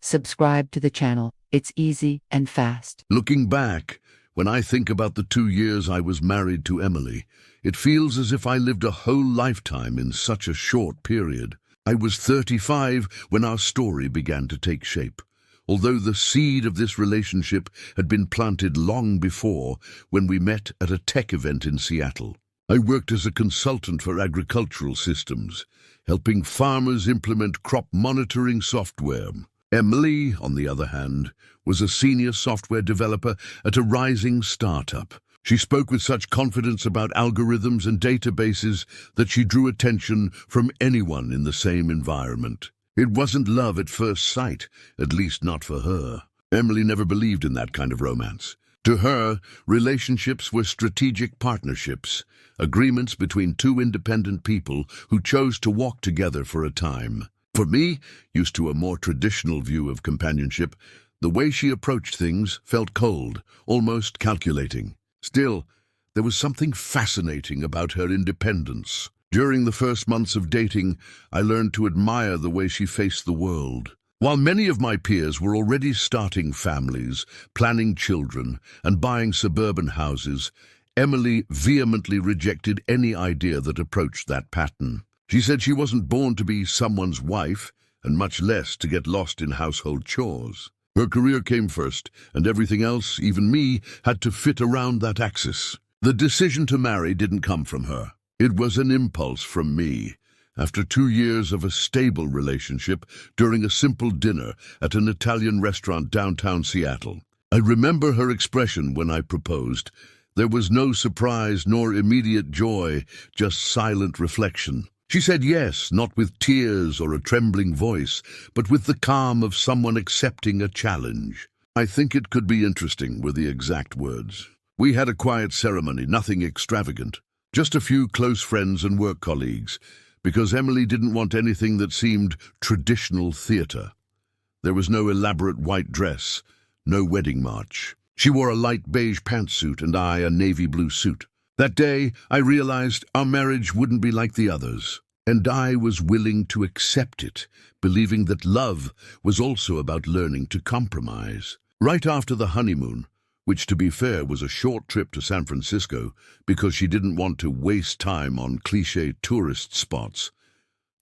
subscribe to the channel. It's easy and fast. Looking back, when I think about the 2 years I was married to Emily, it feels as if I lived a whole lifetime in such a short period. I was 35 when our story began to take shape, although the seed of this relationship had been planted long before when we met at a tech event in Seattle. I worked as a consultant for agricultural systems, helping farmers implement crop monitoring software. Emily, on the other hand, was a senior software developer at a rising startup. She spoke with such confidence about algorithms and databases that she drew attention from anyone in the same environment. It wasn't love at first sight, at least not for her. Emily never believed in that kind of romance. To her, relationships were strategic partnerships, agreements between two independent people who chose to walk together for a time. For me, used to a more traditional view of companionship, the way she approached things felt cold, almost calculating. Still, there was something fascinating about her independence. During the first months of dating, I learned to admire the way she faced the world. While many of my peers were already starting families, planning children, and buying suburban houses, Emily vehemently rejected any idea that approached that pattern. She said she wasn't born to be someone's wife, and much less to get lost in household chores. Her career came first, and everything else, even me, had to fit around that axis. The decision to marry didn't come from her. It was an impulse from me. After 2 years of a stable relationship, during a simple dinner at an Italian restaurant downtown Seattle, I remember her expression when I proposed. There was no surprise nor immediate joy, just silent reflection. She said yes, not with tears or a trembling voice, but with the calm of someone accepting a challenge. I think it could be interesting were the exact words. We had a quiet ceremony, nothing extravagant, just a few close friends and work colleagues, because Emily didn't want anything that seemed traditional theater. There was no elaborate white dress, no wedding march. She wore a light beige pantsuit and I a navy blue suit. That day, I realized our marriage wouldn't be like the others, and I was willing to accept it, believing that love was also about learning to compromise. Right after the honeymoon, which to be fair was a short trip to San Francisco because she didn't want to waste time on cliché tourist spots,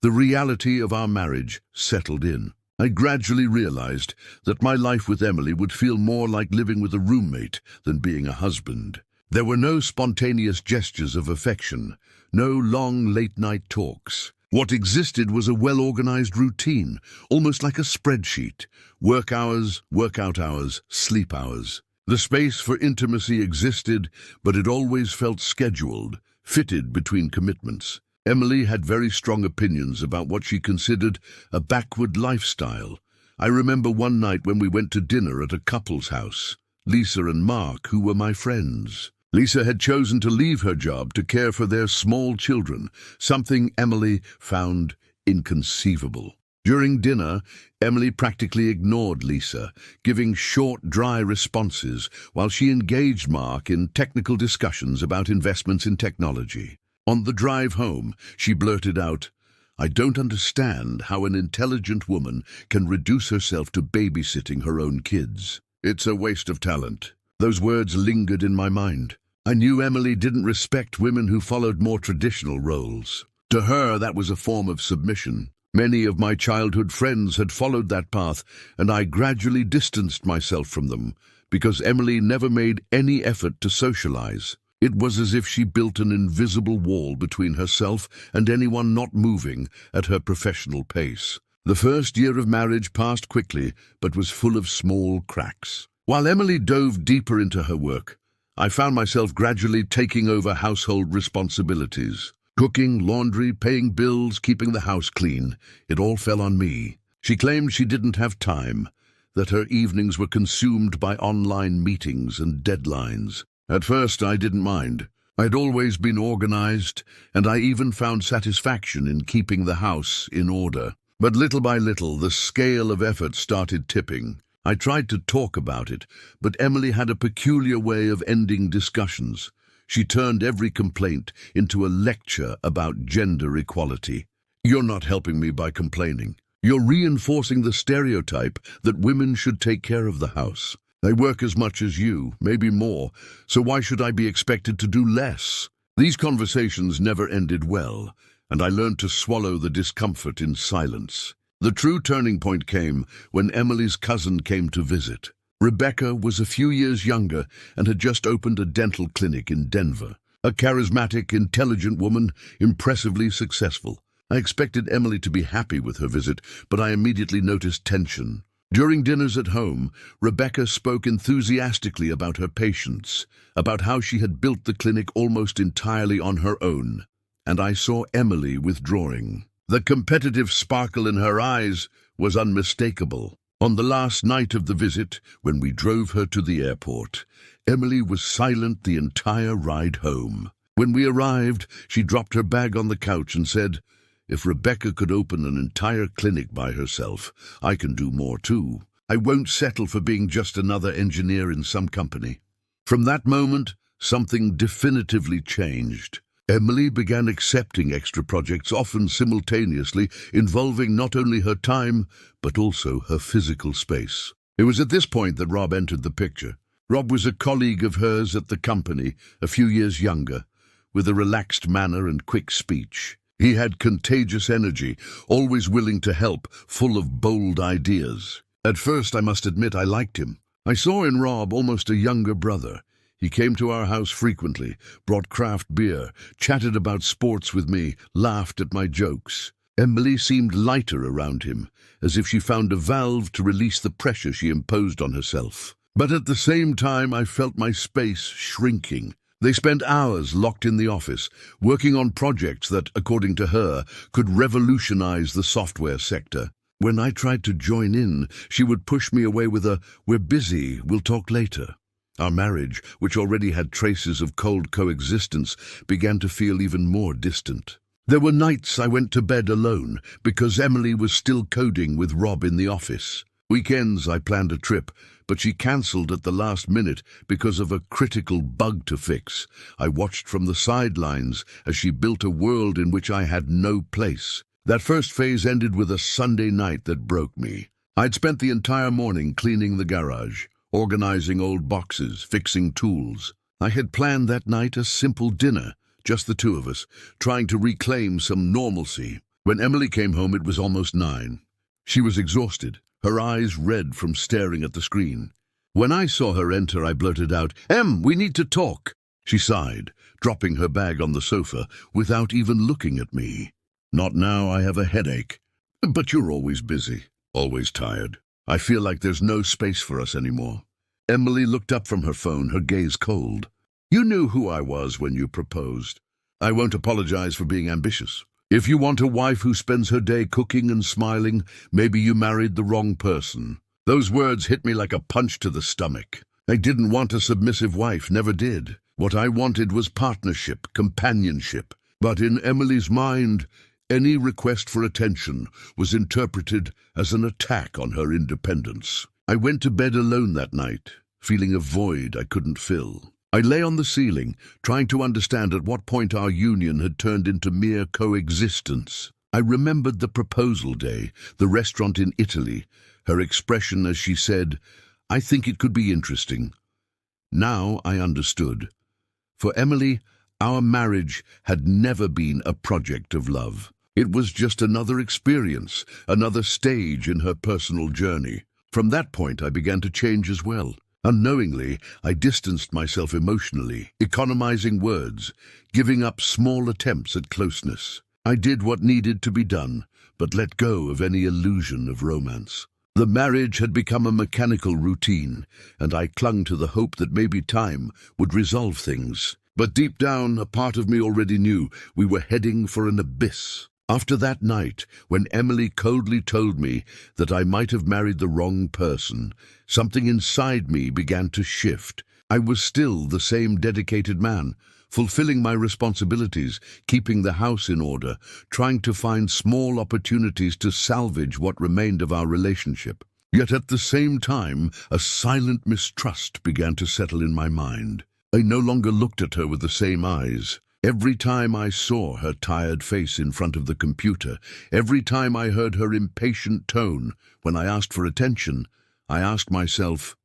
the reality of our marriage settled in. I gradually realized that my life with Emily would feel more like living with a roommate than being a husband. There were no spontaneous gestures of affection, no long late-night talks. What existed was a well-organized routine, almost like a spreadsheet. Work hours, workout hours, sleep hours. The space for intimacy existed, but it always felt scheduled, fitted between commitments. Emily had very strong opinions about what she considered a backward lifestyle. I remember one night when we went to dinner at a couple's house, Lisa and Mark, who were my friends. Lisa had chosen to leave her job to care for their small children, something Emily found inconceivable. During dinner, Emily practically ignored Lisa, giving short, dry responses while she engaged Mark in technical discussions about investments in technology. On the drive home, she blurted out, "I don't understand how an intelligent woman can reduce herself to babysitting her own kids. It's a waste of talent." Those words lingered in my mind. I knew Emily didn't respect women who followed more traditional roles. To her, that was a form of submission. Many of my childhood friends had followed that path, and I gradually distanced myself from them, because Emily never made any effort to socialize. It was as if she built an invisible wall between herself and anyone not moving at her professional pace. The first year of marriage passed quickly, but was full of small cracks. While Emily dove deeper into her work, I found myself gradually taking over household responsibilities. Cooking, laundry, paying bills, keeping the house clean. It all fell on me. She claimed she didn't have time, that her evenings were consumed by online meetings and deadlines. At first, I didn't mind. I'd always been organized, and I even found satisfaction in keeping the house in order. But little by little, the scale of effort started tipping. I tried to talk about it, but Emily had a peculiar way of ending discussions. She turned every complaint into a lecture about gender equality. "You're not helping me by complaining. You're reinforcing the stereotype that women should take care of the house. I work as much as you, maybe more, so why should I be expected to do less? These conversations never ended well, and I learned to swallow the discomfort in silence. The true turning point came when Emily's cousin came to visit. Rebecca was a few years younger and had just opened a dental clinic in Denver. A charismatic, intelligent woman, impressively successful. I expected Emily to be happy with her visit, but I immediately noticed tension. During dinners at home, Rebecca spoke enthusiastically about her patients, about how she had built the clinic almost entirely on her own. And I saw Emily withdrawing. The competitive sparkle in her eyes was unmistakable. On the last night of the visit, when we drove her to the airport, Emily was silent the entire ride home. When we arrived, she dropped her bag on the couch and said, "If Rebecca could open an entire clinic by herself, I can do more too. I won't settle for being just another engineer in some company." From that moment, something definitively changed. Emily began accepting extra projects, often simultaneously, involving not only her time, but also her physical space. It was at this point that Rob entered the picture. Rob was a colleague of hers at the company, a few years younger, with a relaxed manner and quick speech. He had contagious energy, always willing to help, full of bold ideas. At first, I must admit, I liked him. I saw in Rob almost a younger brother. He came to our house frequently, brought craft beer, chatted about sports with me, laughed at my jokes. Emily seemed lighter around him, as if she found a valve to release the pressure she imposed on herself. But at the same time, I felt my space shrinking. They spent hours locked in the office, working on projects that, according to her, could revolutionize the software sector. When I tried to join in, she would push me away with a, "We're busy, we'll talk later." Our marriage, which already had traces of cold coexistence, began to feel even more distant. There were nights I went to bed alone because Emily was still coding with Rob in the office. Weekends I planned a trip, but she cancelled at the last minute because of a critical bug to fix. I watched from the sidelines as she built a world in which I had no place. That first phase ended with a Sunday night that broke me. I'd spent the entire morning cleaning the garage, organizing old boxes, fixing tools. I had planned that night a simple dinner, just the two of us, trying to reclaim some normalcy. When Emily came home, it was almost 9. She was exhausted, her eyes red from staring at the screen. When I saw her enter, I blurted out, "Em, we need to talk." She sighed, dropping her bag on the sofa without even looking at me. "Not now, I have a headache." "But you're always busy, always tired. I feel like there's no space for us anymore." Emily looked up from her phone, her gaze cold. "You knew who I was when you proposed. I won't apologize for being ambitious. If you want a wife who spends her day cooking and smiling, maybe you married the wrong person." Those words hit me like a punch to the stomach. I didn't want a submissive wife, never did. What I wanted was partnership, companionship. But in Emily's mind, any request for attention was interpreted as an attack on her independence. I went to bed alone that night, feeling a void I couldn't fill. I lay on the ceiling, trying to understand at what point our union had turned into mere coexistence. I remembered the proposal day, the restaurant in Italy, her expression as she said, "I think it could be interesting." Now I understood. For Emily, our marriage had never been a project of love. It was just another experience, another stage in her personal journey. From that point, I began to change as well. Unknowingly, I distanced myself emotionally, economizing words, giving up small attempts at closeness. I did what needed to be done, but let go of any illusion of romance. The marriage had become a mechanical routine, and I clung to the hope that maybe time would resolve things. But deep down, a part of me already knew we were heading for an abyss. After that night, when Emily coldly told me that I might have married the wrong person, something inside me began to shift. I was still the same dedicated man, fulfilling my responsibilities, keeping the house in order, trying to find small opportunities to salvage what remained of our relationship. Yet at the same time, a silent mistrust began to settle in my mind. I no longer looked at her with the same eyes. Every time I saw her tired face in front of the computer, every time I heard her impatient tone when I asked for attention, I asked myself,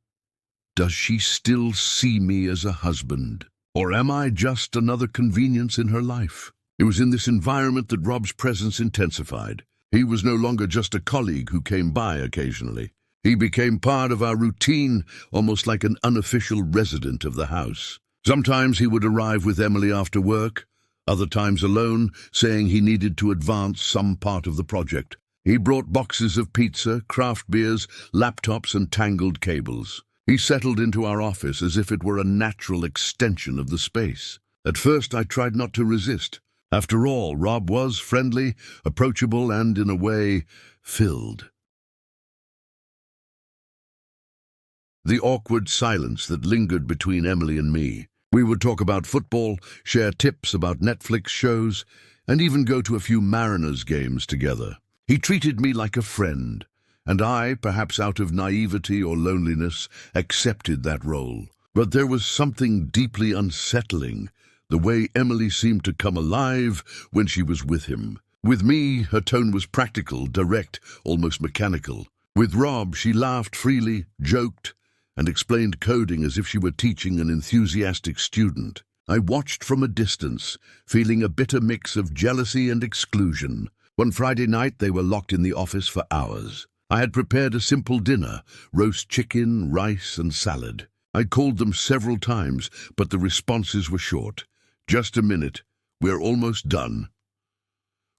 does she still see me as a husband? Or am I just another convenience in her life? It was in this environment that Rob's presence intensified. He was no longer just a colleague who came by occasionally. He became part of our routine, almost like an unofficial resident of the house. Sometimes he would arrive with Emily after work, other times alone, saying he needed to advance some part of the project. He brought boxes of pizza, craft beers, laptops, and tangled cables. He settled into our office as if it were a natural extension of the space. At first, I tried not to resist. After all, Rob was friendly, approachable, and, in a way, filled. The awkward silence that lingered between Emily and me. We would talk about football, share tips about Netflix shows, and even go to a few Mariners games together. He treated me like a friend, and I, perhaps out of naivety or loneliness, accepted that role. But there was something deeply unsettling, the way Emily seemed to come alive when she was with him. With me, her tone was practical, direct, almost mechanical. With Rob, she laughed freely, joked, and explained coding as if she were teaching an enthusiastic student. I watched from a distance, feeling a bitter mix of jealousy and exclusion. One Friday night, they were locked in the office for hours. I had prepared a simple dinner, roast chicken, rice, and salad. I called them several times, but the responses were short. Just a minute. We're almost done.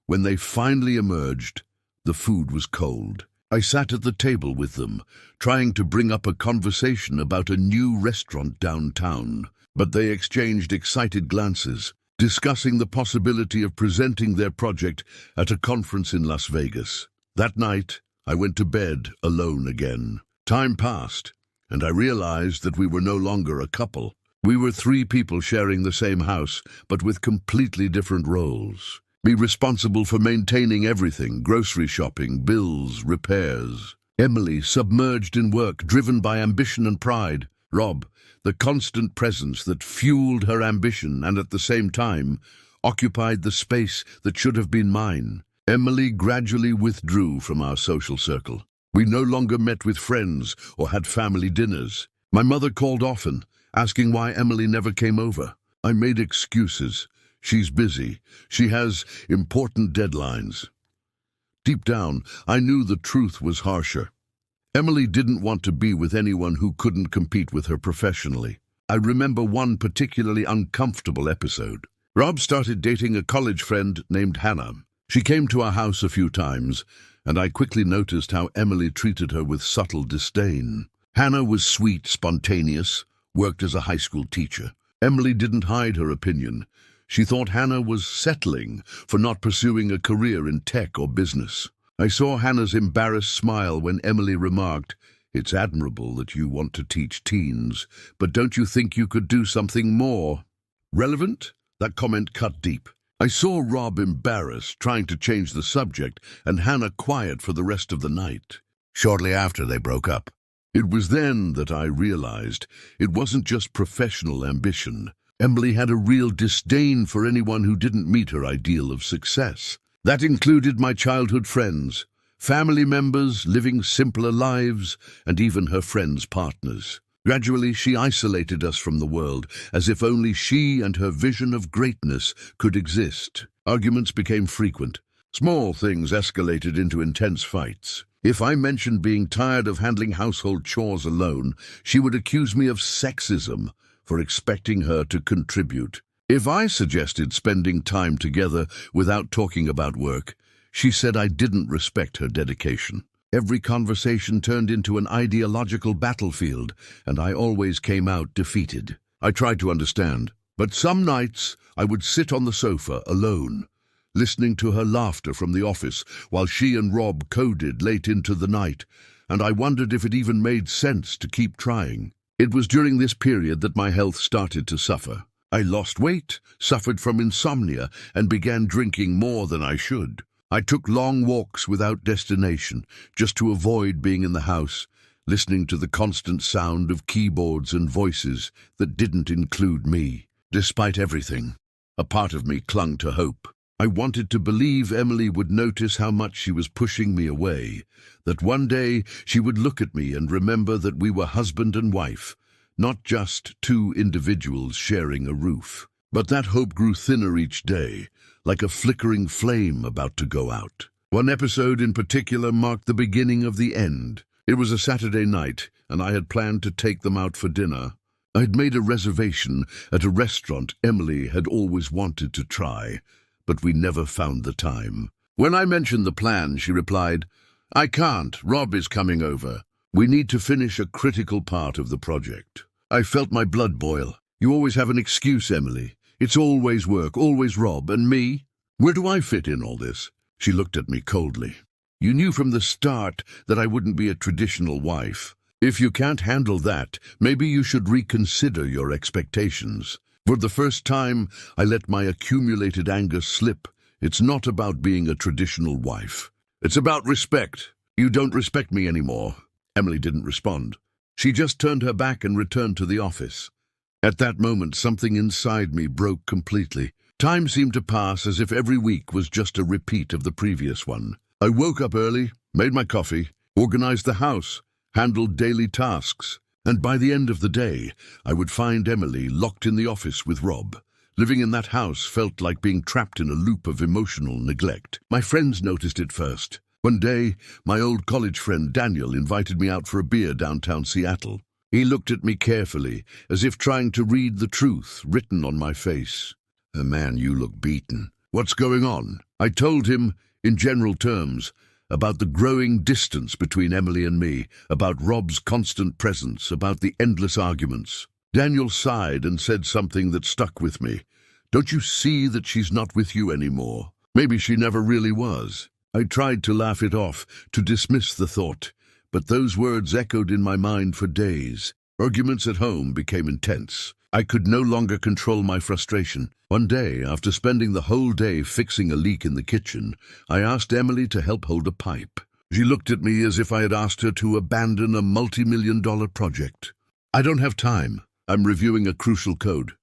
When they finally emerged, the food was cold. I sat at the table with them, trying to bring up a conversation about a new restaurant downtown, but they exchanged excited glances, discussing the possibility of presenting their project at a conference in Las Vegas. That night, I went to bed alone again. Time passed, and I realized that we were no longer a couple. We were three people sharing the same house, but with completely different roles. Me responsible for maintaining everything, grocery shopping, bills, repairs. Emily submerged in work, driven by ambition and pride. Rob, the constant presence that fueled her ambition and at the same time occupied the space that should have been mine. Emily gradually withdrew from our social circle. We no longer met with friends or had family dinners. My mother called often, asking why Emily never came over. I made excuses. She's busy. She has important deadlines. Deep down, I knew the truth was harsher. Emily didn't want to be with anyone who couldn't compete with her professionally. I remember one particularly uncomfortable episode. Rob started dating a college friend named Hannah. She came to our house a few times, and I quickly noticed how Emily treated her with subtle disdain. Hannah was sweet, spontaneous, worked as a high school teacher. Emily didn't hide her opinion. She thought Hannah was settling for not pursuing a career in tech or business. I saw Hannah's embarrassed smile when Emily remarked, "It's admirable that you want to teach teens, but don't you think you could do something more relevant?" That comment cut deep. I saw Rob embarrassed, trying to change the subject, and Hannah quiet for the rest of the night. Shortly after, they broke up. It was then that I realized it wasn't just professional ambition. Emily had a real disdain for anyone who didn't meet her ideal of success. That included my childhood friends, family members living simpler lives, and even her friends' partners. Gradually, she isolated us from the world, as if only she and her vision of greatness could exist. Arguments became frequent. Small things escalated into intense fights. If I mentioned being tired of handling household chores alone, she would accuse me of sexism for expecting her to contribute. If I suggested spending time together without talking about work, she said I didn't respect her dedication. Every conversation turned into an ideological battlefield, and I always came out defeated. I tried to understand, but some nights I would sit on the sofa alone, listening to her laughter from the office while she and Rob coded late into the night, and I wondered if it even made sense to keep trying. It was during this period that my health started to suffer. I lost weight, suffered from insomnia, and began drinking more than I should. I took long walks without destination, just to avoid being in the house, listening to the constant sound of keyboards and voices that didn't include me. Despite everything, A part of me clung to hope. I wanted to believe Emily would notice how much she was pushing me away, that one day she would look at me and remember that we were husband and wife, not just two individuals sharing a roof. But that hope grew thinner each day, like a flickering flame about to go out. One episode in particular marked the beginning of the end. It was a Saturday night, and I had planned to take them out for dinner. I had made a reservation at a restaurant Emily had always wanted to try, but we never found the time. When I mentioned the plan, she replied, "I can't. Rob is coming over. We need to finish a critical part of the project." I felt my blood boil. "You always have an excuse, Emily. It's always work, always Rob, and me. Where do I fit in all this?" She looked at me coldly. "You knew from the start that I wouldn't be a traditional wife. If you can't handle that, maybe you should reconsider your expectations." For the first time, I let my accumulated anger slip. It's not about being a traditional wife. It's about respect. "You don't respect me anymore." Emily didn't respond. She just turned her back and returned to the office. At that moment, something inside me broke completely. Time seemed to pass as if every week was just a repeat of the previous one. I woke up early, made my coffee, organized the house, handled daily tasks, and by the end of the day, I would find Emily locked in the office with Rob. Living in that house felt like being trapped in a loop of emotional neglect. My friends noticed it first. One day, my old college friend Daniel invited me out for a beer downtown Seattle. He looked at me carefully, as if trying to read the truth written on my face. "Man, you look beaten. What's going on?" I told him, in general terms, about the growing distance between Emily and me, about Rob's constant presence, about the endless arguments. Daniel sighed and said something that stuck with me. "Don't you see that she's not with you anymore? Maybe she never really was." I tried to laugh it off, to dismiss the thought, but those words echoed in my mind for days. Arguments at home became intense. I could no longer control my frustration. One day, after spending the whole day fixing a leak in the kitchen, I asked Emily to help hold a pipe. She looked at me as if I had asked her to abandon a multi-million-dollar project. "I don't have time. I'm reviewing a crucial code."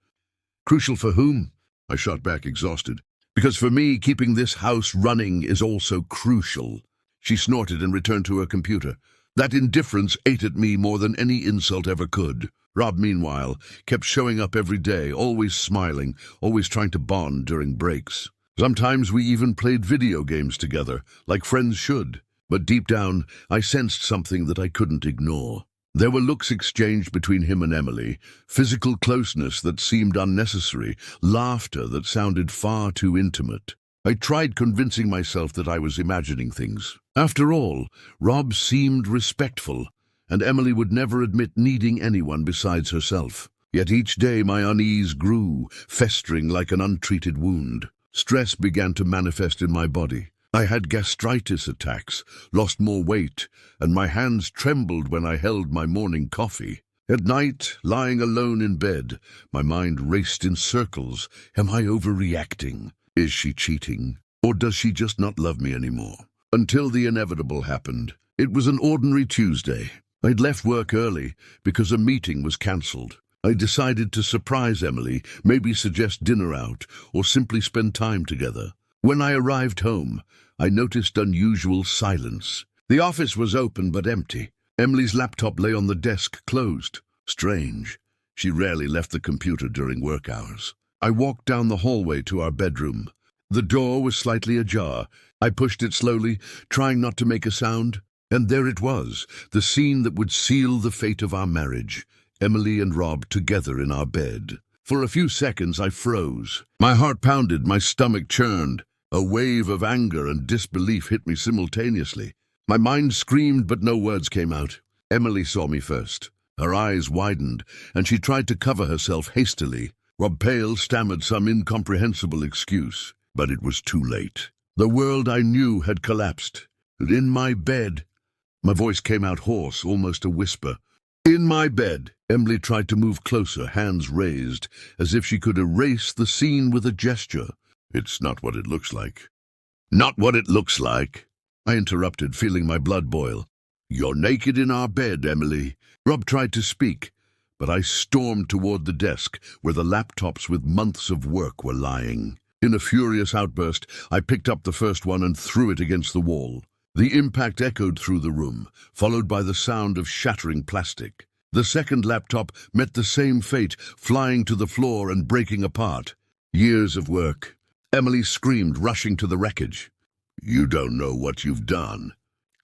"Crucial for whom?" I shot back, exhausted. "Because for me, keeping this house running is also crucial." She snorted and returned to her computer. That indifference ate at me more than any insult ever could. Rob, meanwhile, kept showing up every day, always smiling, always trying to bond during breaks. Sometimes we even played video games together, like friends should. But deep down, I sensed something that I couldn't ignore. There were looks exchanged between him and Emily, physical closeness that seemed unnecessary, laughter that sounded far too intimate. I tried convincing myself that I was imagining things. After all, Rob seemed respectful, and Emily would never admit needing anyone besides herself. Yet each day my unease grew, festering like an untreated wound. Stress began to manifest in my body. I had gastritis attacks, lost more weight, and my hands trembled when I held my morning coffee. At night, lying alone in bed, my mind raced in circles. Am I overreacting? Is she cheating? Or does she just not love me anymore? Until the inevitable happened. It was an ordinary Tuesday. I'd left work early because a meeting was cancelled. I decided to surprise Emily, maybe suggest dinner out, or simply spend time together. When I arrived home, I noticed unusual silence. The office was open but empty. Emily's laptop lay on the desk, closed. Strange. She rarely left the computer during work hours. I walked down the hallway to our bedroom. The door was slightly ajar. I pushed it slowly, trying not to make a sound. And there it was, the scene that would seal the fate of our marriage. Emily and Rob together in our bed. For a few seconds I froze. My heart pounded, my stomach churned. A wave of anger and disbelief hit me simultaneously. My mind screamed, but no words came out. Emily saw me first. Her eyes widened, and she tried to cover herself hastily. Rob Pale stammered some incomprehensible excuse, but it was too late. The world I knew had collapsed. In my bed, my voice came out hoarse, almost a whisper. In my bed. Emily tried to move closer, hands raised, as if she could erase the scene with a gesture. It's not what it looks like. Not what it looks like, I interrupted, feeling my blood boil. You're naked in our bed, Emily. Rob tried to speak, but I stormed toward the desk where the laptops with months of work were lying. In a furious outburst, I picked up the first one and threw it against the wall. The impact echoed through the room, followed by the sound of shattering plastic. The second laptop met the same fate, flying to the floor and breaking apart. Years of work. Emily screamed, rushing to the wreckage. "You don't know what you've done."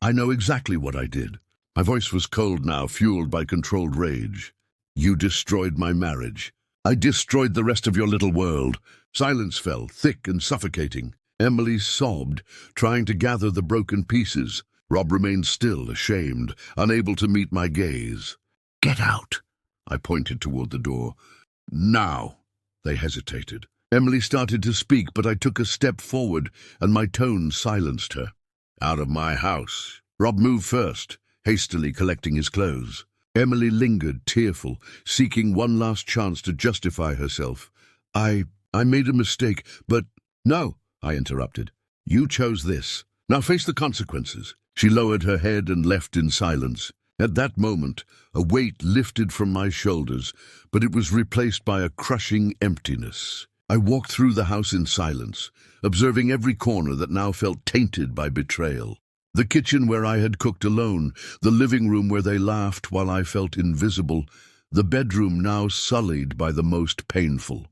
"I know exactly what I did." My voice was cold now, fueled by controlled rage. "You destroyed my marriage. I destroyed the rest of your little world." Silence fell, thick and suffocating. Emily sobbed, trying to gather the broken pieces. Rob remained still, ashamed, unable to meet my gaze. "Get out!" I pointed toward the door. "Now!" They hesitated. Emily started to speak, but I took a step forward, and my tone silenced her. "Out of my house." Rob moved first, hastily collecting his clothes. Emily lingered, tearful, seeking one last chance to justify herself. I made a mistake, but—" "No," I interrupted. "You chose this. Now face the consequences." She lowered her head and left in silence. At that moment, a weight lifted from my shoulders, but it was replaced by a crushing emptiness. I walked through the house in silence, observing every corner that now felt tainted by betrayal. The kitchen where I had cooked alone, the living room where they laughed while I felt invisible, the bedroom now sullied by the most painful.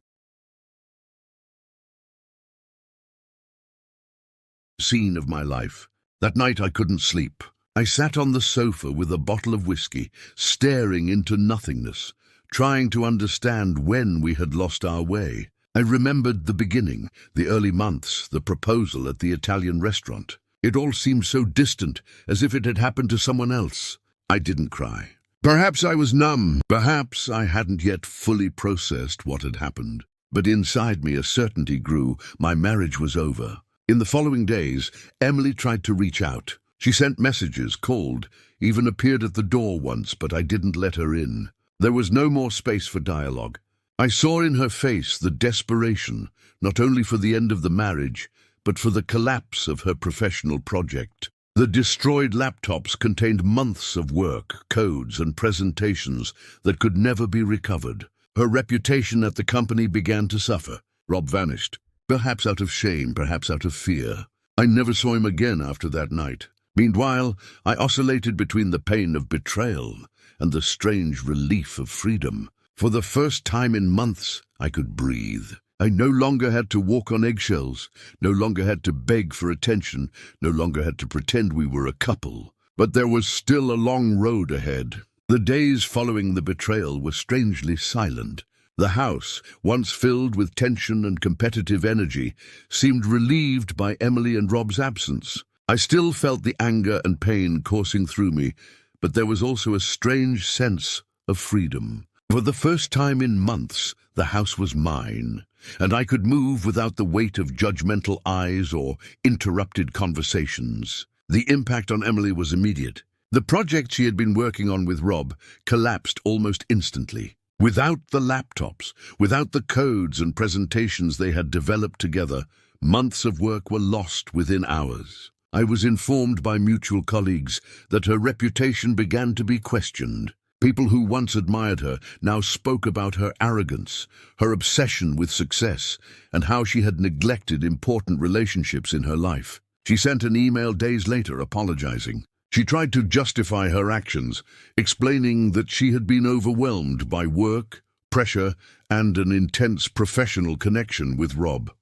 Scene of my life. That night I couldn't sleep. I sat on the sofa with a bottle of whiskey, staring into nothingness, trying to understand when we had lost our way. I remembered the beginning, the early months, the proposal at the Italian restaurant. It all seemed so distant, as if it had happened to someone else. I didn't cry. Perhaps I was numb. Perhaps I hadn't yet fully processed what had happened. But inside me a certainty grew. My marriage was over. In the following days, Emily tried to reach out. She sent messages, called, even appeared at the door once, but I didn't let her in. There was no more space for dialogue. I saw in her face the desperation, not only for the end of the marriage, but for the collapse of her professional project. The destroyed laptops contained months of work, codes, and presentations that could never be recovered. Her reputation at the company began to suffer. Rob vanished. Perhaps out of shame, perhaps out of fear. I never saw him again after that night. Meanwhile, I oscillated between the pain of betrayal and the strange relief of freedom. For the first time in months, I could breathe. I no longer had to walk on eggshells, no longer had to beg for attention, no longer had to pretend we were a couple. But there was still a long road ahead. The days following the betrayal were strangely silent. The house, once filled with tension and competitive energy, seemed relieved by Emily and Rob's absence. I still felt the anger and pain coursing through me, but there was also a strange sense of freedom. For the first time in months, the house was mine, and I could move without the weight of judgmental eyes or interrupted conversations. The impact on Emily was immediate. The project she had been working on with Rob collapsed almost instantly. Without the laptops, without the codes and presentations they had developed together, months of work were lost within hours. I was informed by mutual colleagues that her reputation began to be questioned. People who once admired her now spoke about her arrogance, her obsession with success, and how she had neglected important relationships in her life. She sent an email days later apologizing. She tried to justify her actions, explaining that she had been overwhelmed by work, pressure, and an intense professional connection with Rob.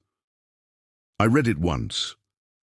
I read it once,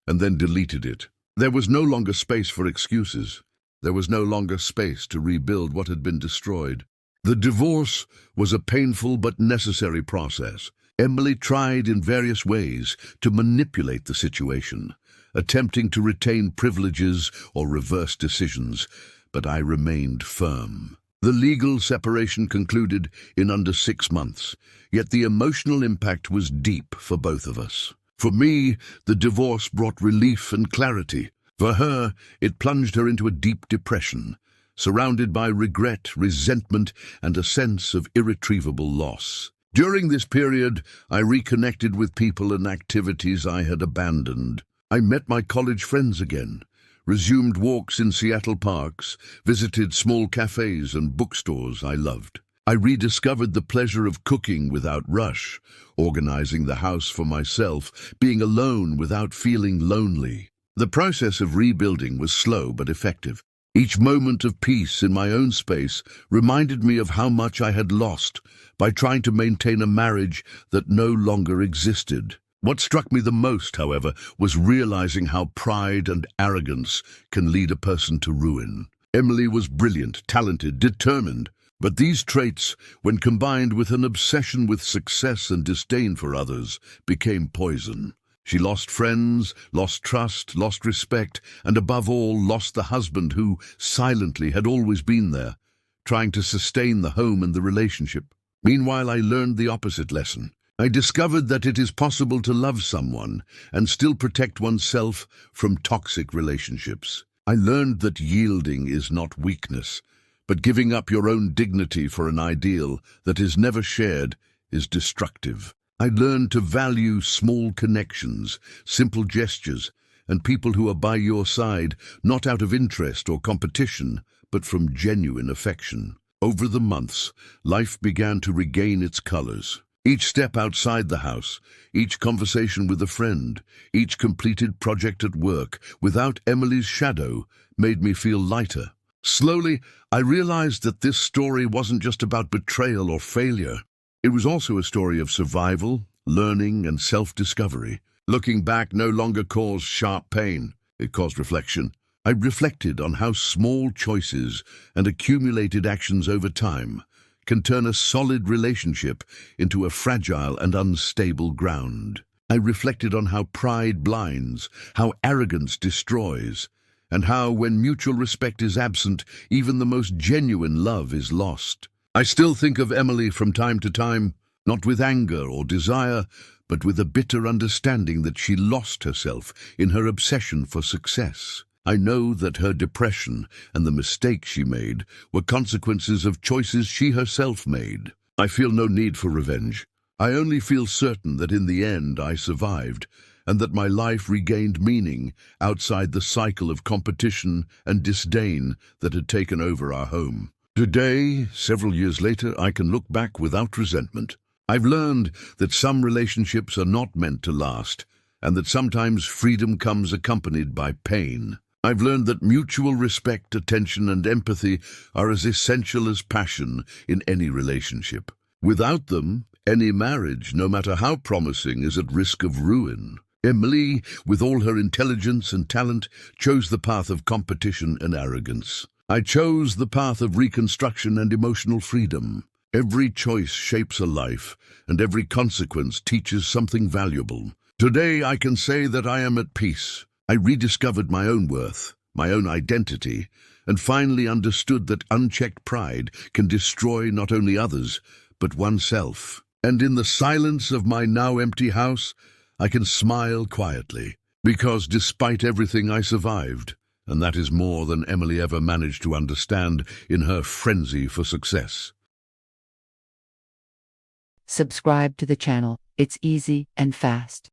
and then deleted it. There was no longer space for excuses. There was no longer space to rebuild what had been destroyed. The divorce was a painful but necessary process. Emily tried in various ways to manipulate the situation, attempting to retain privileges or reverse decisions, but I remained firm. The legal separation concluded in under 6 months, yet the emotional impact was deep for both of us. For me, the divorce brought relief and clarity. For her, it plunged her into a deep depression, surrounded by regret, resentment, and a sense of irretrievable loss. During this period, I reconnected with people and activities I had abandoned. I met my college friends again, resumed walks in Seattle parks, visited small cafes and bookstores I loved. I rediscovered the pleasure of cooking without rush, organizing the house for myself, being alone without feeling lonely. The process of rebuilding was slow but effective. Each moment of peace in my own space reminded me of how much I had lost by trying to maintain a marriage that no longer existed. What struck me the most, however, was realizing how pride and arrogance can lead a person to ruin. Emily was brilliant, talented, determined, but these traits, when combined with an obsession with success and disdain for others, became poison. She lost friends, lost trust, lost respect, and above all, lost the husband who, silently, had always been there, trying to sustain the home and the relationship. Meanwhile, I learned the opposite lesson. I discovered that it is possible to love someone and still protect oneself from toxic relationships. I learned that yielding is not weakness, but giving up your own dignity for an ideal that is never shared is destructive. I learned to value small connections, simple gestures, and people who are by your side, not out of interest or competition, but from genuine affection. Over the months, life began to regain its colors. Each step outside the house, each conversation with a friend, each completed project at work, without Emily's shadow, made me feel lighter. Slowly, I realized that this story wasn't just about betrayal or failure. It was also a story of survival, learning, and self-discovery. Looking back no longer caused sharp pain. It caused reflection. I reflected on how small choices and accumulated actions over time can turn a solid relationship into a fragile and unstable ground. I reflected on how pride blinds, how arrogance destroys, and how, when mutual respect is absent, even the most genuine love is lost. I still think of Emily from time to time, not with anger or desire, but with a bitter understanding that she lost herself in her obsession for success. I know that her depression and the mistakes she made were consequences of choices she herself made. I feel no need for revenge. I only feel certain that in the end I survived, and that my life regained meaning outside the cycle of competition and disdain that had taken over our home. Today, several years later, I can look back without resentment. I've learned that some relationships are not meant to last, and that sometimes freedom comes accompanied by pain. I've learned that mutual respect, attention, and empathy are as essential as passion in any relationship. Without them, any marriage, no matter how promising, is at risk of ruin. Emily, with all her intelligence and talent, chose the path of competition and arrogance. I chose the path of reconstruction and emotional freedom. Every choice shapes a life, and every consequence teaches something valuable. Today I can say that I am at peace. I rediscovered my own worth, my own identity, and finally understood that unchecked pride can destroy not only others, but oneself. And in the silence of my now empty house, I can smile quietly, because despite everything I survived, and that is more than Emily ever managed to understand in her frenzy for success. Subscribe to the channel. It's easy and fast.